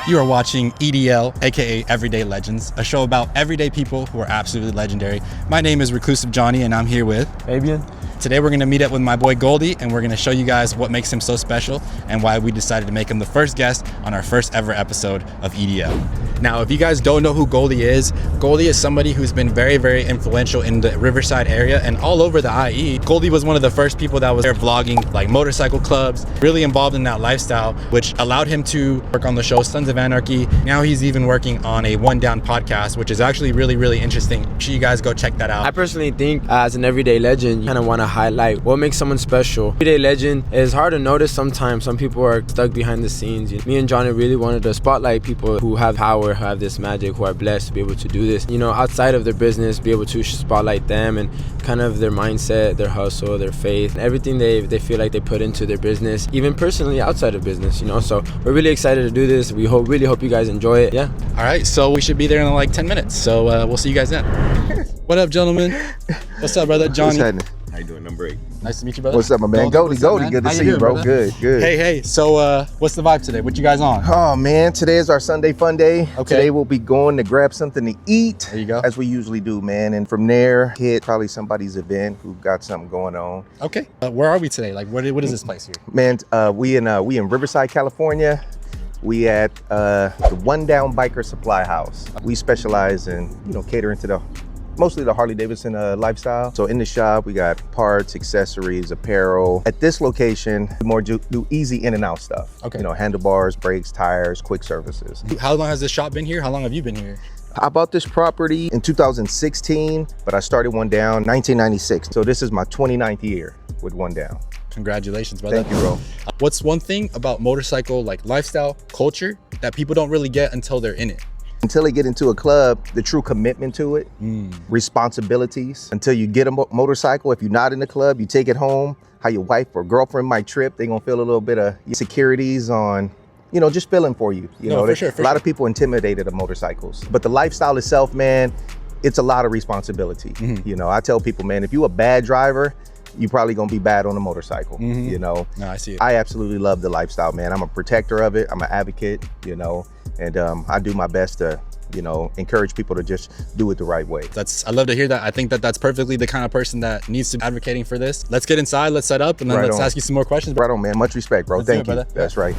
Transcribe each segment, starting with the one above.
You are watching EDL, aka Everyday Legends, a show about everyday people who are absolutely legendary. My name is Reclusive Johnny, and I'm here with Fabian. Today we're gonna meet up with my boy Goldie, and we're gonna show you guys what makes him so special and why we decided to make him the first guest on our first ever episode of EDL. Now, if you guys don't know who Goldie is somebody who's been very, very influential in the Riverside area and all over the IE. Goldie was one of the first people that was there vlogging like motorcycle clubs, really involved in that lifestyle, which allowed him to work on the show Sons of Anarchy. Now he's even working on a One Down podcast, which is actually really, really interesting. Make sure you guys go check that out. I personally think as an everyday legend, you kind of want to highlight what makes someone special. Everyday legend is hard to notice sometimes. Some people are stuck behind the scenes. Me and Johnny really wanted to spotlight people who have power, who have this magic, who are blessed to be able to do this. You know, outside of their business, be able to spotlight them and kind of their mindset, their hustle, their faith, everything they feel like they put into their business, even personally outside of business, you know. So we're really excited to do this. We really hope you guys enjoy it. Yeah. All right, so we should be there in like 10 minutes. So we'll see you guys then. What up, gentlemen? What's up, brother? Johnny. What's happening? How you doing? I'm great. Nice to meet you, brother. What's up, my man? Goldie, good to see you, bro. Brother? Good. Hey, so what's the vibe today? What you guys on? Oh, man, today is our Sunday fun day. Okay. Today we'll be going to grab something to eat. There you go. As we usually do, man. And from there, hit probably somebody's event who got something going on. Okay. Where are we today? Like, what is this place here? Man, we in Riverside, California. We at the One Down Biker Supply House. We specialize in, catering to mostly the Harley-Davidson lifestyle. So in the shop, we got parts, accessories, apparel. At this location, we more do easy in and out stuff. Okay. Handlebars, brakes, tires, quick services. How long has this shop been here? How long have you been here? I bought this property in 2016, but I started One Down 1996. So this is my 29th year with One Down. Congratulations, brother. Thank you, bro. What's one thing about motorcycle like lifestyle culture that people don't really get until they're in it? Until they get into a club, the true commitment to it, responsibilities. Until you get a motorcycle, if you're not in the club, you take it home. How your wife or girlfriend might trip, they're gonna feel a little bit of insecurities on, just feeling for you. A lot of people intimidated of motorcycles. But the lifestyle itself, man, it's a lot of responsibility. I tell people, man, if you're a bad driver, you probably gonna be bad on a motorcycle, No, I see it. I absolutely love the lifestyle, man. I'm a protector of it. I'm an advocate, and I do my best to, encourage people to just do it the right way. I love to hear that. I think that's perfectly the kind of person that needs to be advocating for this. Let's get inside, let's set up, and then let's ask you some more questions. Right on, man. Much respect, bro. Thank you. Brother. That's right.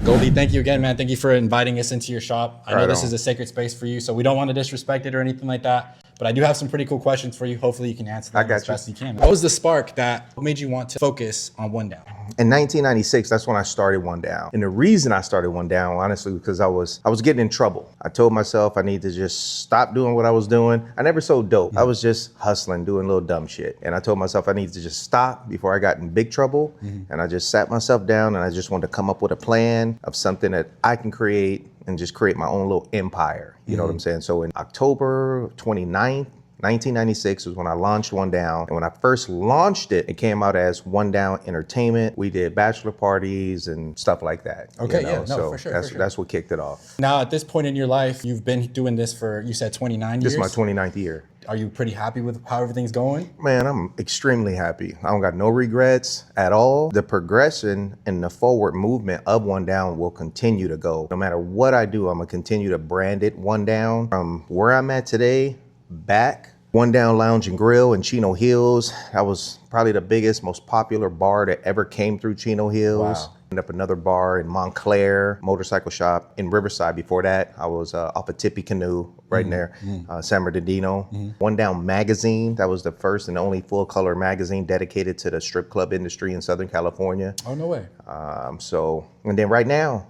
Goldie, thank you again, man. Thank you for inviting us into your shop. I know Right this on. is a sacred space for you, so we don't want to disrespect it or anything like that. But I do have some pretty cool questions for you. Hopefully you can answer them as best as you can. What was the spark that made you want to focus on One Down? In 1996, that's when I started One Down. And the reason I started One Down, honestly, because I was getting in trouble. I told myself I need to just stop doing what I was doing. I never sold dope. I was just hustling, doing little dumb shit. And I told myself I needed to just stop before I got in big trouble. And I just sat myself down and I just wanted to come up with a plan of something that I can create and just create my own little empire. You know what I'm saying? So in October 29th, 1996 was when I launched One Down. And when I first launched it, it came out as One Down Entertainment. We did bachelor parties and stuff like that. Okay, So for sure. that's what kicked it off. Now, at this point in your life, you've been doing this for, you said 29 years? This is my 29th year. Are you pretty happy with how everything's going? Man, I'm extremely happy. I don't got no regrets at all. The progression and the forward movement of One Down will continue to go. No matter what I do, I'm gonna continue to brand it One Down. From where I'm at today, back, One Down Lounge and Grill in Chino Hills. That was probably the biggest, most popular bar that ever came through Chino Hills. Wow. Ended up another bar in Montclair, motorcycle shop in Riverside. Before that, I was off of Tippy Canoe, right in there, San Bernardino. One Down Magazine, that was the first and only full color magazine dedicated to the strip club industry in Southern California. Oh, no way. And then right now,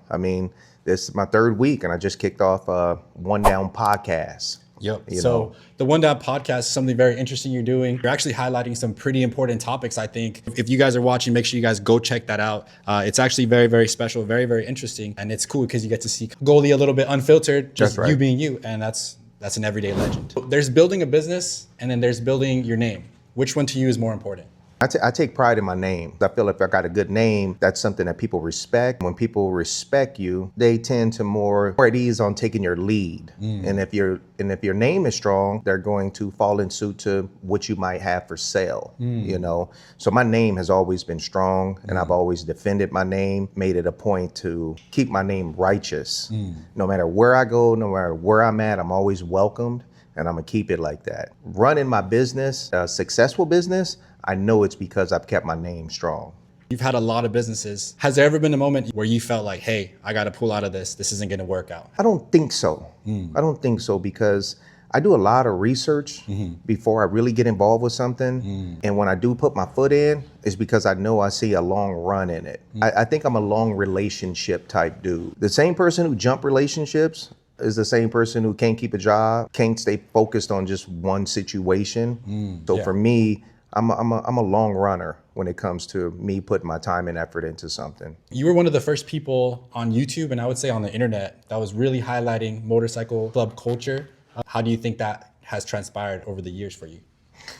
this is my third week and I just kicked off One Down podcast. Yep. So the One Down podcast is something very interesting you're doing. You're actually highlighting some pretty important topics, I think. If you guys are watching, make sure you guys go check that out. It's actually very, very special, very, very interesting. And it's cool because you get to see Goldie a little bit unfiltered, just you being you. And that's an everyday legend. There's building a business and then there's building your name. Which one to you is more important? I take pride in my name. I feel if I got a good name, that's something that people respect. When people respect you, they tend to more at ease on taking your lead. And if your name is strong, they're going to fall in suit to what you might have for sale. You know, so my name has always been strong, and I've always defended my name, made it a point to keep my name righteous. No matter where I go, no matter where I'm at, I'm always welcomed, and I'm gonna keep it like that. Running my business, a successful business, I know it's because I've kept my name strong. You've had a lot of businesses. Has there ever been a moment where you felt like, hey, I got to pull out of this. This isn't going to work out? I don't think so. I don't think so, because I do a lot of research before I really get involved with something. And when I do put my foot in, it's because I know I see a long run in it. I think I'm a long relationship type dude. The same person who jump relationships is the same person who can't keep a job, can't stay focused on just one situation. So for me, I'm a long runner when it comes to me putting my time and effort into something. You were one of the first people on YouTube, and I would say on the internet, that was really highlighting motorcycle club culture. How do you think that has transpired over the years for you?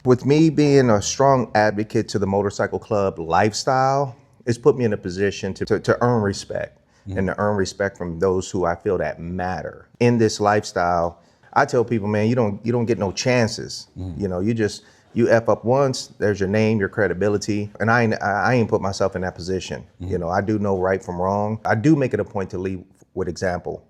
With me being a strong advocate to the motorcycle club lifestyle, it's put me in a position to earn respect and to earn respect from those who I feel that matter. In this lifestyle, I tell people, man, you don't get no chances. You know, you F up once, there's your name, your credibility. And I ain't put myself in that position. You know, I do know right from wrong. I do make it a point to lead with example.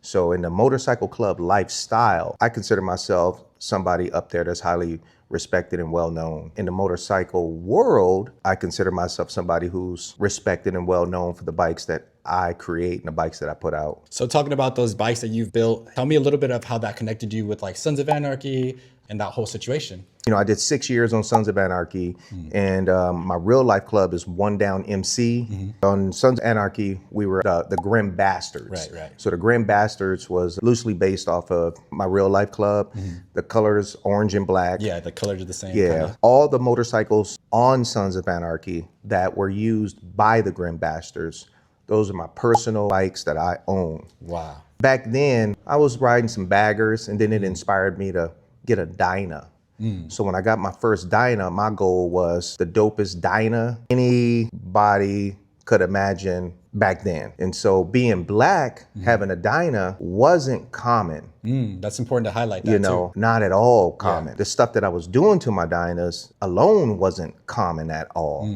So in the motorcycle club lifestyle, I consider myself somebody up there that's highly respected and well known. In the motorcycle world, I consider myself somebody who's respected and well known for the bikes that I create and the bikes that I put out. So talking about those bikes that you've built, tell me a little bit of how that connected you with like Sons of Anarchy and that whole situation. You know, I did 6 years on Sons of Anarchy, and my real life club is One Down MC. On Sons of Anarchy, we were the Grim Bastards. Right. So the Grim Bastards was loosely based off of my real life club. The colors orange and black. Yeah, the colors are the same. Yeah, Kinda. all the motorcycles on Sons of Anarchy that were used by the Grim Bastards, those are my personal bikes that I own. Wow. Back then, I was riding some baggers, and then it inspired me to get a Dyna. So when I got my first Dyna, my goal was the dopest Dyna anybody could imagine back then. And so being black, having a Dyna wasn't common. That's important to highlight that, You know, not at all common. The stuff that I was doing to my Dynas alone wasn't common at all.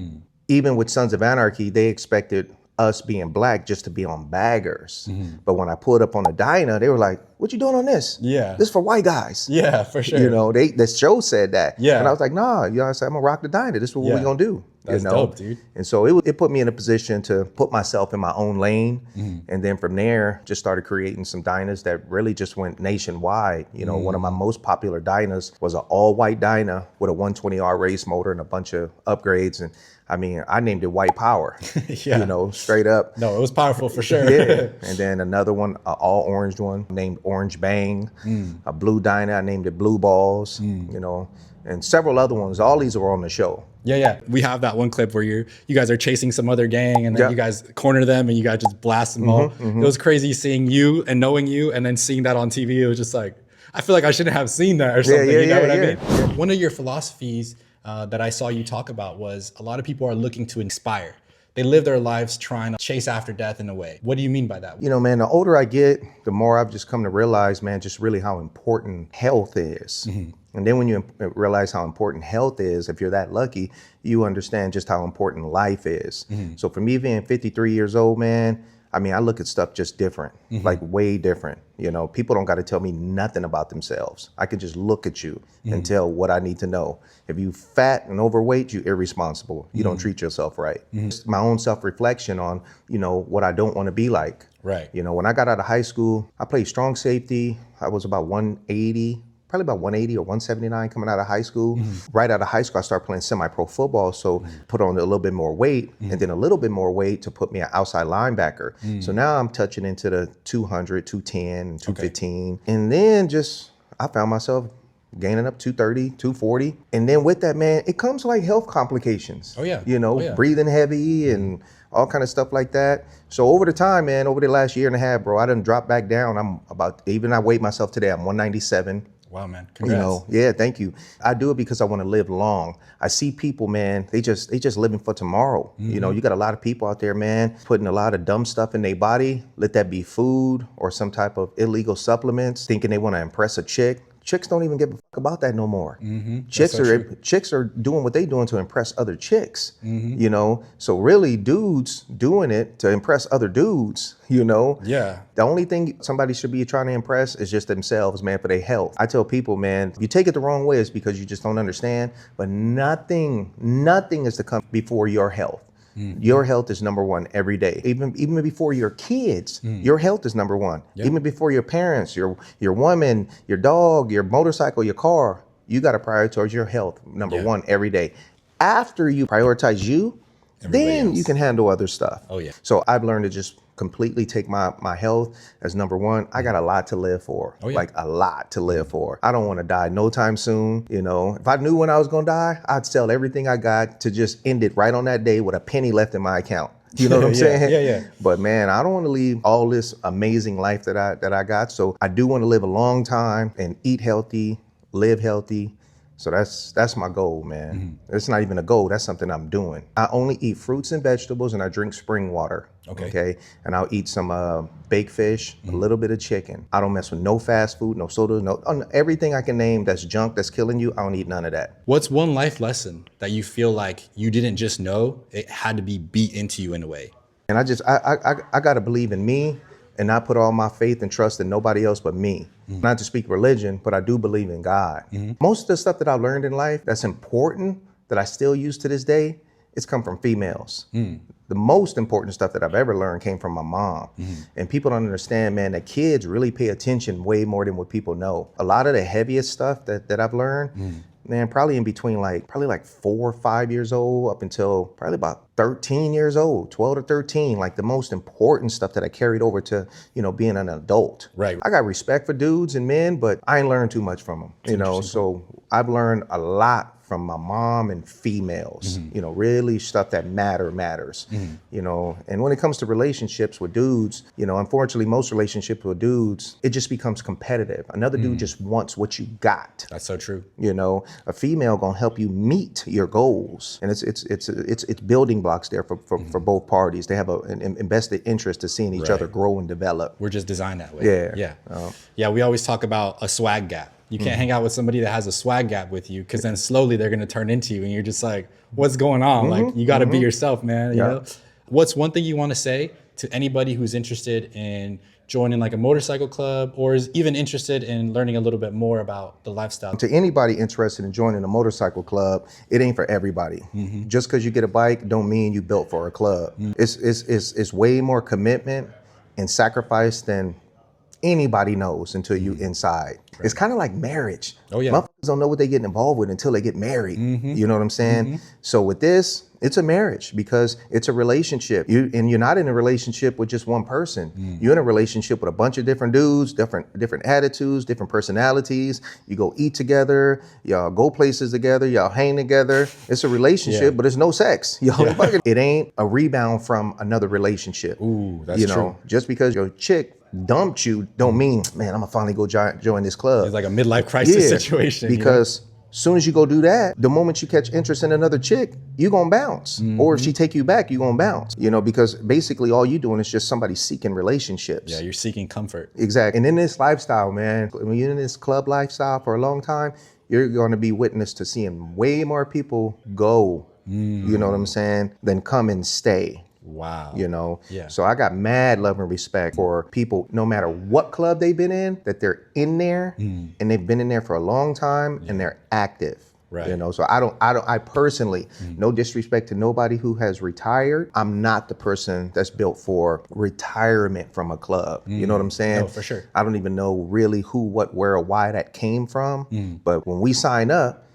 Even with Sons of Anarchy, they expected us being black just to be on baggers. But when I pulled up on a Dyna, they were like, what you doing on this? Yeah. This is for white guys. Yeah, for sure. You know, the show said that. Yeah. And I was like, nah, you know, I said, I'm gonna rock the Dyna. This is what Yeah. we gonna do. That's you know? dope, dude. And so it put me in a position to put myself in my own lane. And then from there, just started creating some Dynas that really just went nationwide. You know, one of my most popular Dynas was an all white Dyna with a 120R race motor and a bunch of upgrades. And I mean, I named it White Power, Yeah. you know, straight up. No, it was powerful for sure. Yeah. And then another one, an all orange one named Orange Bang. A blue Dyna, I named it Blue Balls, you know, and several other ones. All these were on the show. Yeah. We have that one clip where you guys are chasing some other gang, and then you guys corner them and you guys just blast them all. It was crazy seeing you and knowing you, and then seeing that on TV. It was just like, I feel like I shouldn't have seen that or something. You know what I mean? One of your philosophies that I saw you talk about was a lot of people are looking to inspire. They live their lives trying to chase after death in a way. What do you mean by that? You know, man, the older I get, the more I've just come to realize, man, just really how important health is. And then when you realize how important health is, if you're that lucky, you understand just how important life is. So for me being 53 years old, man, I mean, I look at stuff just different, like way different. You know, people don't got to tell me nothing about themselves. I can just look at you and tell what I need to know. If you fat and overweight, you irresponsible. You don't treat yourself right. It's my own self-reflection on, you know, what I don't want to be like. Right. You know, when I got out of high school, I played strong safety. I was about 180. Probably about 180 or 179 coming out of high school. Right out of high school, I started playing semi-pro football, so put on a little bit more weight, and then a little bit more weight to put me an outside linebacker. So now I'm touching into the 200, 210, and 215. And then I found myself gaining up 230, 240. And then with that, man, it comes like health complications. Oh, yeah. You know, Oh, yeah. breathing heavy and all kind of stuff like that. So over the time, man, over the last year and a half, bro, I done dropped back down. I weighed myself today, I'm 197. Wow, man. You Congrats. know, yeah, thank you. I do it because I want to live long. I see people, man, they just living for tomorrow. You know, you got a lot of people out there, man, putting a lot of dumb stuff in their body. Let that be food or some type of illegal supplements, thinking they want to impress a chick. Chicks don't even give a fuck about that no more. Chicks are doing what they doing to impress other chicks. You know, so really dudes doing it to impress other dudes. You know, the only thing somebody should be trying to impress is just themselves, man, for their health. I tell people, man, if you take it the wrong way, it's because you just don't understand. But nothing is to come before your health. Your health is number one every day. Even before your kids, your health is number one. Even before your parents, your woman, your dog, your motorcycle, your car, you got to prioritize your health number one every day. After you prioritize you, then you can handle other stuff. So I've learned to just completely take my health as number one. I got a lot to live for, like a lot to live for. I don't want to die no time soon. You know, if I knew when I was going to die, I'd sell everything I got to just end it right on that day with a penny left in my account. You know what I'm saying? But man, I don't want to leave all this amazing life that I got. So I do want to live a long time and eat healthy, live healthy. So that's my goal, man. It's not even a goal. That's something I'm doing. I only eat fruits and vegetables, and I drink spring water. Okay. And I'll eat some baked fish, a little bit of chicken. I don't mess with no fast food, no soda, everything I can name that's junk, that's killing you. I don't eat none of that. What's one life lesson that you feel like you didn't just know, it had to be beat into you in a way? And I got to believe in me and not put all my faith and trust in nobody else but me. Not to speak religion, but I do believe in God. Most of the stuff that I learned in life that's important, that I still use to this day, it's come from females. The most important stuff that I've ever learned came from my mom. And people don't understand, man, that kids really pay attention way more than what people know. A lot of the heaviest stuff that I've learned, man, probably in between probably 4 or 5 years old up until probably about 13 years old, 12 to 13, like the most important stuff that I carried over to, you know, being an adult. Right. I got respect for dudes and men, but I ain't learned too much from them, you know, so I've learned a lot from my mom and females, you know, really stuff that matters, you know. And when it comes to relationships with dudes, you know, unfortunately, most relationships with dudes, it just becomes competitive. Another dude just wants what you got. That's so true. You know, a female gonna help you meet your goals, and it's building blocks there for both parties. They have an invested interest to seeing each other grow and develop. We're just designed that way. Yeah. We always talk about a swag gap. You can't hang out with somebody that has a swag gap with you, because then slowly they're going to turn into you and you're just like, what's going on? Like, you got to be yourself, man. You know? What's one thing you want to say to anybody who's interested in joining like a motorcycle club, or is even interested in learning a little bit more about the lifestyle? To anybody interested in joining a motorcycle club, it ain't for everybody. Just because you get a bike don't mean you built for a club. It's way more commitment and sacrifice than anybody knows until you inside. It's kind of like marriage. Motherfuckers don't know what they getting involved with until they get married. You know what I'm saying? So with this, it's a marriage because it's a relationship. You're not in a relationship with just one person. You're in a relationship with a bunch of different dudes, different attitudes, different personalities. You go eat together, y'all go places together, y'all hang together. It's a relationship, but there's no sex. It ain't a rebound from another relationship. Ooh, that's true. Just because your chick dumped you don't mean, man, I'm gonna finally go join this club. It's like a midlife crisis situation. Because soon as you go do that, the moment you catch interest in another chick, you gonna bounce. Or if she take you back, you gonna bounce. You know, because basically all you doing is just somebody seeking relationships. Yeah, you're seeking comfort. Exactly. And in this lifestyle, man, when you're in this club lifestyle for a long time, you're gonna be witness to seeing way more people go, you know what I'm saying, than come and stay. Wow. You know? Yeah. So I got mad love and respect for people, no matter what club they've been in, that they're in there and they've been in there for a long time and they're active. Right. You know, so I personally, no disrespect to nobody who has retired. I'm not the person that's built for retirement from a club. You know what I'm saying? No, for sure. I don't even know really who, what, where, or why that came from. But when we sign up,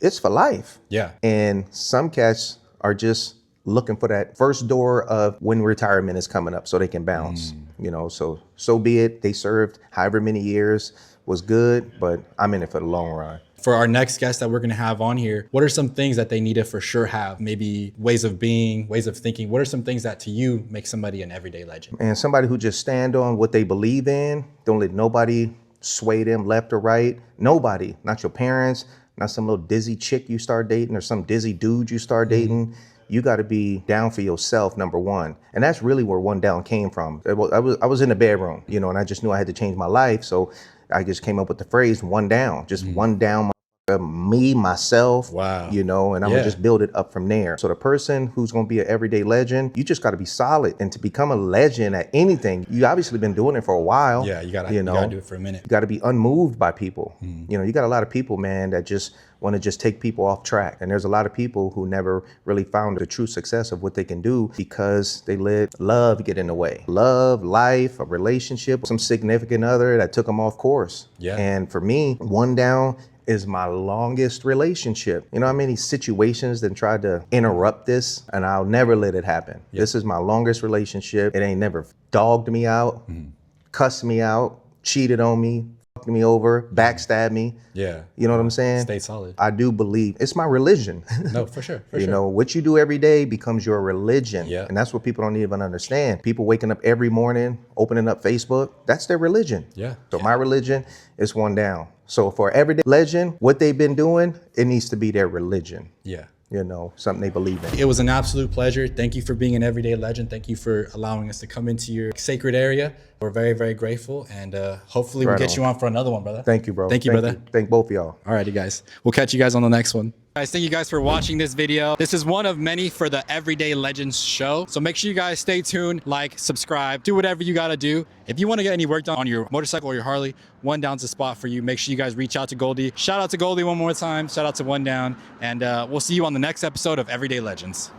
it's for life. Yeah. And some cats are just looking for that first door of when retirement is coming up so they can bounce. You know, so be it. They served however many years, was good, but I'm in it for the long run. For our next guest that we're going to have on here, what are some things that they need to for sure have? Maybe ways of being, ways of thinking. What are some things that to you make somebody an everyday legend? And somebody who just stand on what they believe in, don't let nobody sway them left or right. Nobody, not your parents, not some little dizzy chick you start dating or some dizzy dude you start dating. You got to be down for yourself, number one. And that's really where One Down came from. I was in the bedroom, you know, and I just knew I had to change my life. So I just came up with the phrase one down, just one down, me, myself, wow, you know, and I'm gonna just build it up from there. So the person who's gonna be an everyday legend, you just gotta be solid. And to become a legend at anything, you obviously been doing it for a while. Yeah, you gotta do it for a minute. You gotta be unmoved by people. You know, you got a lot of people, man, that just want to just take people off track. And there's a lot of people who never really found the true success of what they can do because they let love get in the way. Love, life, a relationship, some significant other that took them off course. Yeah. And for me, One Down is my longest relationship. You know how many situations that tried to interrupt this, and I'll never let it happen. Yep. This is my longest relationship. It ain't never dogged me out, cussed me out, cheated on me, fucked me over, backstabbed me. Yeah. You know what I'm saying? Stay solid. I do believe it's my religion. No, for sure. You know, what you do every day becomes your religion. Yeah. And that's what people don't even understand. People waking up every morning, opening up Facebook, that's their religion. Yeah. So my religion is One Down. So for everyday legend, what they've been doing, it needs to be their religion. Yeah. You know, something they believe in. It was an absolute pleasure. Thank you for being an everyday legend. Thank you for allowing us to come into your sacred area. We're very, very grateful. And hopefully we'll get you on for another one, brother. Thank you, bro. Thank you, brother. Thank both of y'all. All righty, guys. We'll catch you guys on the next one. Guys, thank you guys for watching this video. This is one of many for the Everyday Legends show. So make sure you guys stay tuned, like, subscribe, do whatever you gotta do. If you wanna get any work done on your motorcycle or your Harley, One Down's the spot for you. Make sure you guys reach out to Goldie. Shout out to Goldie one more time. Shout out to One Down. And we'll see you on the next episode of Everyday Legends.